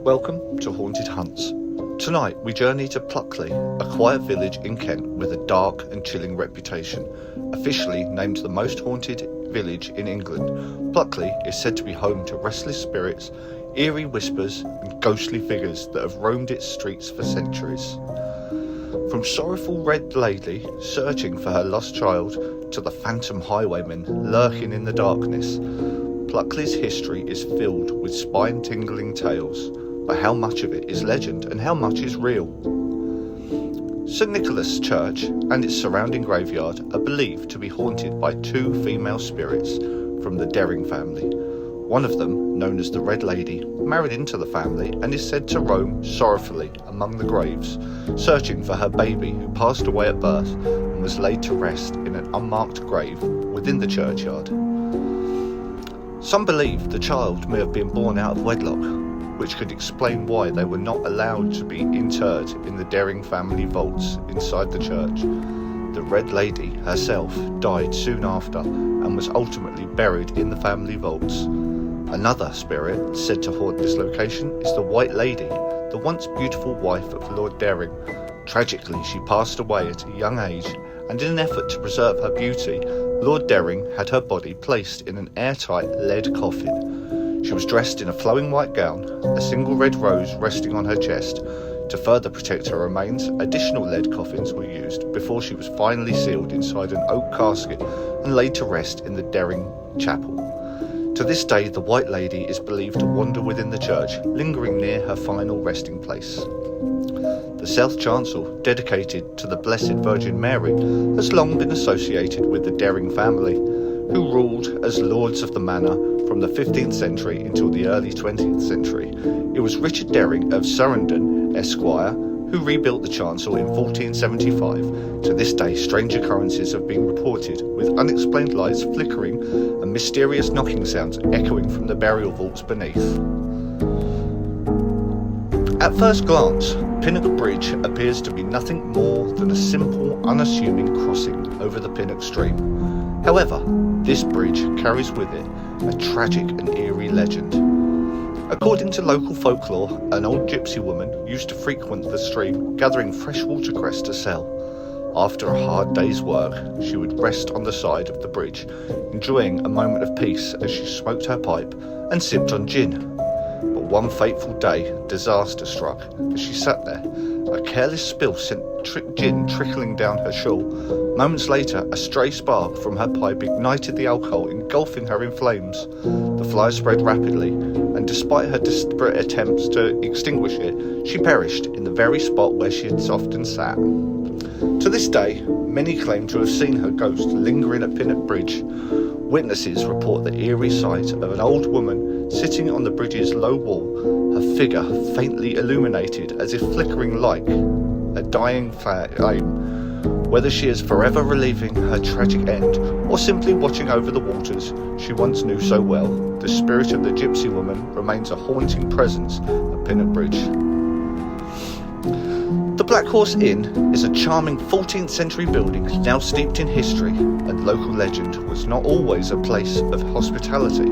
Welcome to Haunted Hunts. Tonight we journey to Pluckley, a quiet village in Kent with a dark and chilling reputation. Officially named the most haunted village in England, Pluckley is said to be home to restless spirits, eerie whispers and ghostly figures that have roamed its streets for centuries. From sorrowful red lady searching for her lost child to the phantom highwaymen lurking in the darkness, Pluckley's history is filled with spine-tingling tales, but how much of it is legend and how much is real? St Nicholas Church and its surrounding graveyard are believed to be haunted by two female spirits from the Dering family. One of them, known as the Red Lady, married into the family and is said to roam sorrowfully among the graves, searching for her baby who passed away at birth and was laid to rest in an unmarked grave within the churchyard. Some believe the child may have been born out of wedlock, which could explain why they were not allowed to be interred in the Dering family vaults inside the church. The Red Lady herself died soon after and was ultimately buried in the family vaults. Another spirit said to haunt this location is the White Lady, the once beautiful wife of Lord Dering. Tragically, she passed away at a young age, and in an effort to preserve her beauty, Lord Dering had her body placed in an airtight lead coffin. She was dressed in a flowing white gown, a single red rose resting on her chest. To further protect her remains, additional lead coffins were used before she was finally sealed inside an oak casket and laid to rest in the Dering chapel. To this day, the White Lady is believed to wander within the church, lingering near her final resting place. The South Chancel, dedicated to the Blessed Virgin Mary, has long been associated with the Dering family, who ruled as lords of the manor from the 15th century until the early 20th century. It was Richard Dering of Surrenden, Esquire, who rebuilt the chancel in 1475. To this day, strange occurrences have been reported, with unexplained lights flickering and mysterious knocking sounds echoing from the burial vaults beneath. At first glance, Pinnock Bridge appears to be nothing more than a simple, unassuming crossing over the Pinnock stream. However, this bridge carries with it a tragic and eerie legend. According to local folklore, an old gypsy woman used to frequent the stream, gathering fresh watercress to sell. After a hard day's work, she would rest on the side of the bridge, enjoying a moment of peace as she smoked her pipe and sipped on gin. But one fateful day, disaster struck as she sat there. A careless spill sent gin trickling down her shawl. Moments later, a stray spark from her pipe ignited the alcohol, engulfing her in flames. The fire spread rapidly, and despite her desperate attempts to extinguish it, she perished in the very spot where she had often sat. To this day, many claim to have seen her ghost lingering at Pinnock Bridge. Witnesses report the eerie sight of an old woman sitting on the bridge's low wall, her figure faintly illuminated as if flickering like a dying flame. Whether she is forever relieving her tragic end or simply watching over the waters she once knew so well, the spirit of the gypsy woman remains a haunting presence at Pinnock Bridge. The Black Horse Inn is a charming 14th century building now steeped in history and local legend. Was not always a place of hospitality.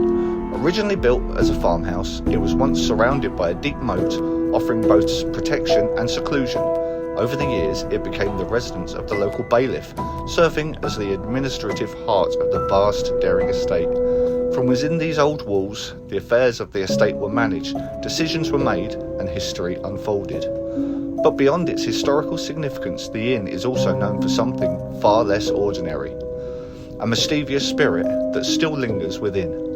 Originally built as a farmhouse, it was once surrounded by a deep moat, offering both protection and seclusion. Over the years, it became the residence of the local bailiff, serving as the administrative heart of the vast Dering estate. From within these old walls, the affairs of the estate were managed, decisions were made, and history unfolded. But beyond its historical significance, the inn is also known for something far less ordinary: a mischievous spirit that still lingers within.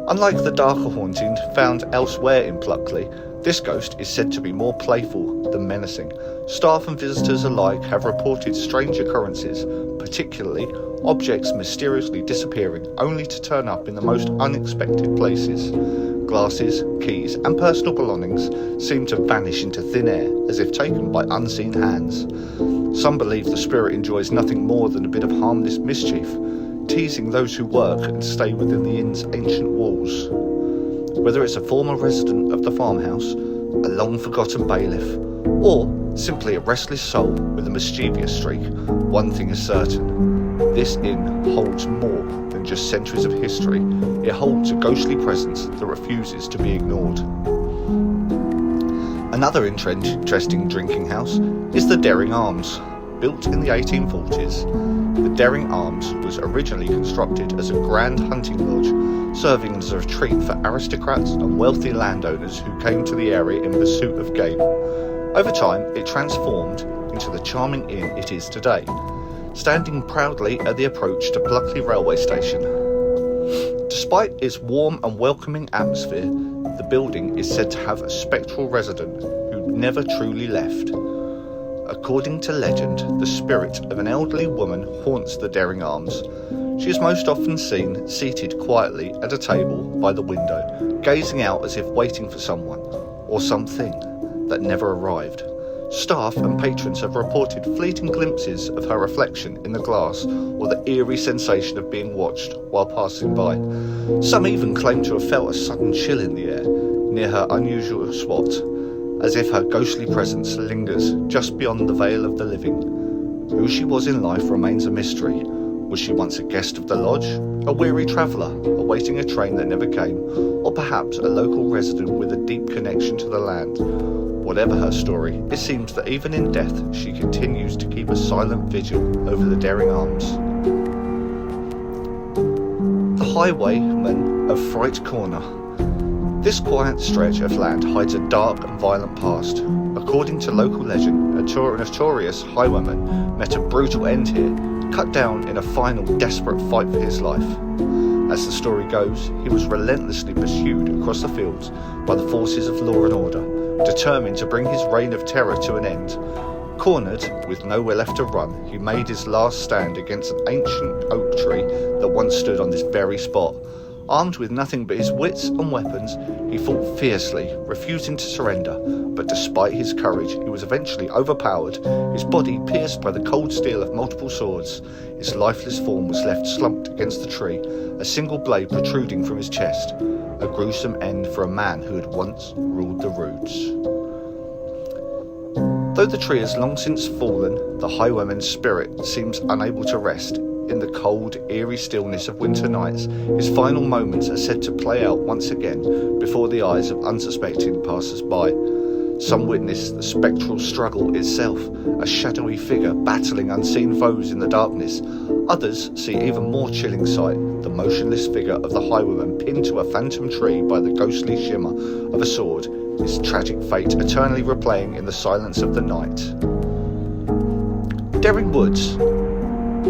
Unlike the darker haunting found elsewhere in Pluckley, this ghost is said to be more playful than menacing. Staff and visitors alike have reported strange occurrences, particularly objects mysteriously disappearing only to turn up in the most unexpected places. Glasses, keys, and personal belongings seem to vanish into thin air as if taken by unseen hands. Some believe the spirit enjoys nothing more than a bit of harmless mischief, teasing those who work and stay within the inn's ancient walls. Whether it's a former resident of the farmhouse, a long-forgotten bailiff, or simply a restless soul with a mischievous streak, one thing is certain: this inn holds more than just centuries of history. It holds a ghostly presence that refuses to be ignored. Another interesting drinking house is the Daring Arms. Built in the 1840s, the Daring Arms was originally constructed as a grand hunting lodge, serving as a retreat for aristocrats and wealthy landowners who came to the area in pursuit of game. Over time, it transformed into the charming inn it is today, standing proudly at the approach to Pluckley railway station. Despite its warm and welcoming atmosphere, the building is said to have a spectral resident who never truly left. According to legend, the spirit of an elderly woman haunts the Daring Arms. She is most often seen seated quietly at a table by the window, gazing out as if waiting for someone or something that never arrived. Staff and patrons have reported fleeting glimpses of her reflection in the glass or the eerie sensation of being watched while passing by. Some even claim to have felt a sudden chill in the air near her unusual spot, as if her ghostly presence lingers just beyond the veil of the living. Who she was in life remains a mystery. Was she once a guest of the lodge, a weary traveller awaiting a train that never came, or perhaps a local resident with a deep connection to the land? Whatever her story, it seems that even in death she continues to keep a silent vigil over the Daring Arms. The Highwayman of Fright Corner. This quiet stretch of land hides a dark and violent past. According to local legend, a notorious highwayman met a brutal end here, cut down in a final desperate fight for his life. As the story goes, he was relentlessly pursued across the fields by the forces of law and order, determined to bring his reign of terror to an end. Cornered, with nowhere left to run, he made his last stand against an ancient oak tree that once stood on this very spot. Armed with nothing but his wits and weapons, he fought fiercely, refusing to surrender, but despite his courage, he was eventually overpowered, his body pierced by the cold steel of multiple swords. His lifeless form was left slumped against the tree, a single blade protruding from his chest. A gruesome end for a man who had once ruled the roots. Though the tree has long since fallen, the highwayman's spirit seems unable to rest. In the cold, eerie stillness of winter nights, his final moments are said to play out once again before the eyes of unsuspecting passers-by. Some witness the spectral struggle itself, a shadowy figure battling unseen foes in the darkness. Others see even more chilling sight, the motionless figure of the highwayman pinned to a phantom tree by the ghostly shimmer of a sword, his tragic fate eternally replaying in the silence of the night. Daring Woods,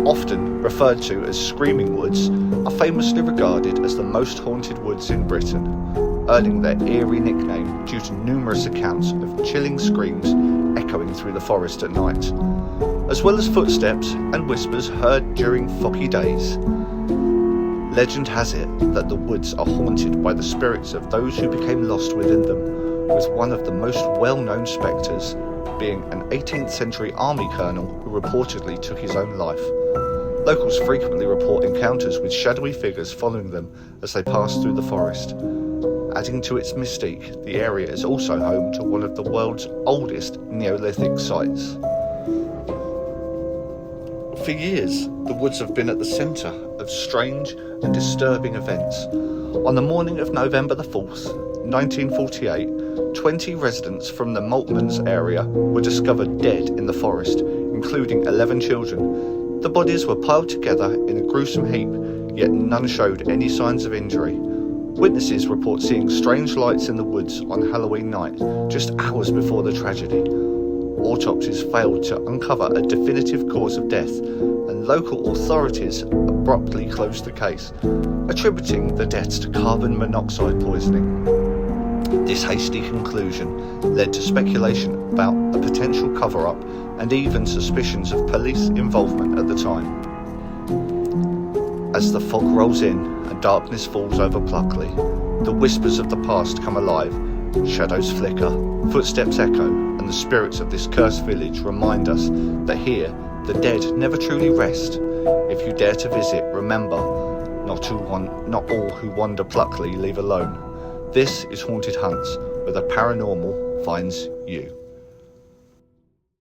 often referred to as Screaming Woods, are famously regarded as the most haunted woods in Britain, earning their eerie nickname due to numerous accounts of chilling screams echoing through the forest at night, as well as footsteps and whispers heard during foggy days. Legend has it that the woods are haunted by the spirits of those who became lost within them, with one of the most well-known spectres being an 18th century army colonel who reportedly took his own life. Locals frequently report encounters with shadowy figures following them as they pass through the forest. Adding to its mystique, the area is also home to one of the world's oldest Neolithic sites. For years, the woods have been at the centre of strange and disturbing events. On the morning of November the 4th, 1948, 20 residents from the Maltmans area were discovered dead in the forest, including 11 children. The bodies were piled together in a gruesome heap, yet none showed any signs of injury. Witnesses report seeing strange lights in the woods on Halloween night, just hours before the tragedy. Autopsies failed to uncover a definitive cause of death, and local authorities abruptly closed the case, attributing the deaths to carbon monoxide poisoning. This hasty conclusion led to speculation about a potential cover-up and even suspicions of police involvement at the time. As the fog rolls in and darkness falls over Pluckley, the whispers of the past come alive, shadows flicker, footsteps echo, and the spirits of this cursed village remind us that here, the dead never truly rest. If you dare to visit, remember, not all who wander Pluckley leave alone. This is Haunted Hunts, where the paranormal finds you.